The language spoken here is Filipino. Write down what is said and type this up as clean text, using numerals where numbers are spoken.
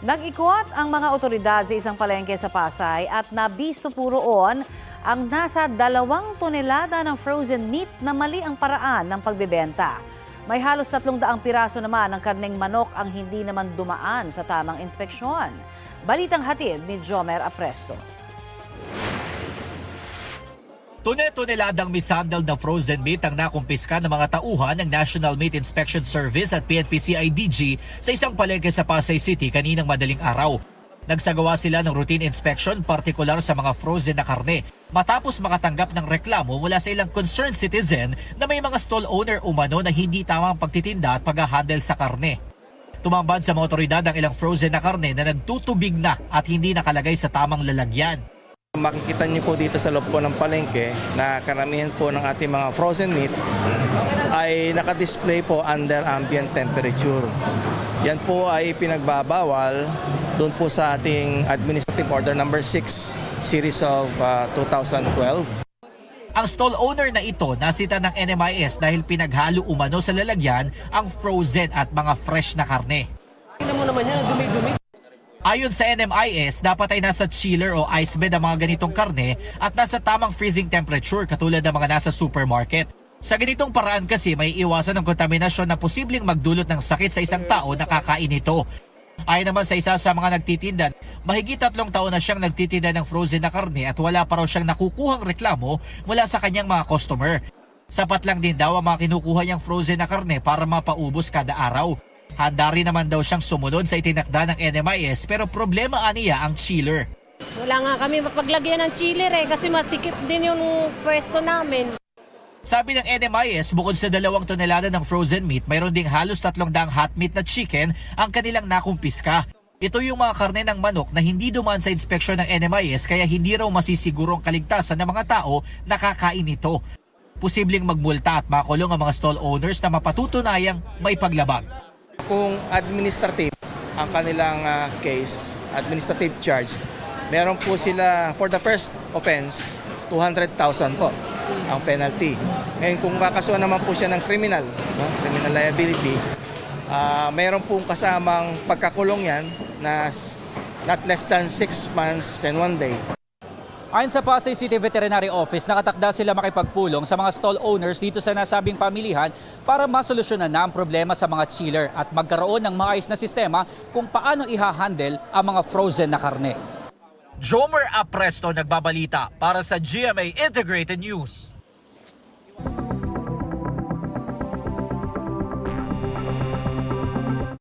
Nag-ikot ang mga otoridad sa isang palengke sa Pasay at nabisto po roon ang nasa 2 tonelada ng frozen meat na mali ang paraan ng pagbebenta. May halos 300 piraso naman ng karneng manok ang hindi naman dumaan sa tamang inspeksyon. Balitang hatid ni Jomer Apresto. Toneladang misandal na frozen meat ang nakumpiska ng mga tauhan ng National Meat Inspection Service at PNP-CIDG sa isang palengke sa Pasay City kaninang madaling araw. Nagsagawa sila ng routine inspection partikular sa mga frozen na karne matapos makatanggap ng reklamo mula sa ilang concerned citizen na may mga stall owner umano na hindi tamang pagtitinda at pag-handle sa karne. Tumambad sa mga otoridad ang ilang frozen na karne na nagtutubig na at hindi nakalagay sa tamang lalagyan. Makikita niyo po dito sa loob po ng palengke na karamihan po ng ating mga frozen meat ay nakadisplay po under ambient temperature. Yan po ay pinagbabawal doon po sa ating Administrative Order number 6 series of 2012. Ang stall owner na ito nasita ng NMIS dahil pinaghalo umano sa lalagyan ang frozen at mga fresh na karne. Tingnan mo naman yan, dumi-dumi. Ayon sa NMIS, dapat ay nasa chiller o ice bed ang mga ganitong karne at nasa tamang freezing temperature katulad ng mga nasa supermarket. Sa ganitong paraan kasi may iwasan ng kontaminasyon na posibleng magdulot ng sakit sa isang tao na kakain ito. Ayon naman sa isa sa mga nagtitinda, mahigit 3 taon na siyang nagtitinda ng frozen na karne at wala pa raw siyang nakukuhang reklamo mula sa kanyang mga customer. Sapat lang din daw ang mga kinukuha niyang frozen na karne para mapaubos kada araw. Handa rin naman daw siyang sumunod sa itinakda ng NMIS pero problema aniya ang chiller. Wala nga kami mapaglagyan ng chiller kasi masikip din yung pwesto namin. Sabi ng NMIS, bukod sa 2 tonelada ng frozen meat, mayroon ding halos 300 hot meat na chicken ang kanilang nakumpiska. Ito yung mga karne ng manok na hindi dumaan sa inspeksyon ng NMIS kaya hindi raw masisiguro ang kaligtasan ng mga tao na kakain ito. Posibleng magmulta at makulong ang mga stall owners na mapatutunayang may paglabag. Kung administrative ang kanilang case, administrative charge, meron po sila for the first offense, 200,000 po ang penalty. Ngayon kung kakasuhan naman po siya ng criminal liability, meron pong kasamang pagkakulong yan na not less than 6 months and 1 day. Ayon sa Pasay City Veterinary Office, nakatakda sila makipagpulong sa mga stall owners dito sa nasabing pamilihan para masolusyonan na ang problema sa mga chiller at magkaroon ng maayos na sistema kung paano ihahandle ang mga frozen na karne. Jomer Apresto nagbabalita para sa GMA Integrated News.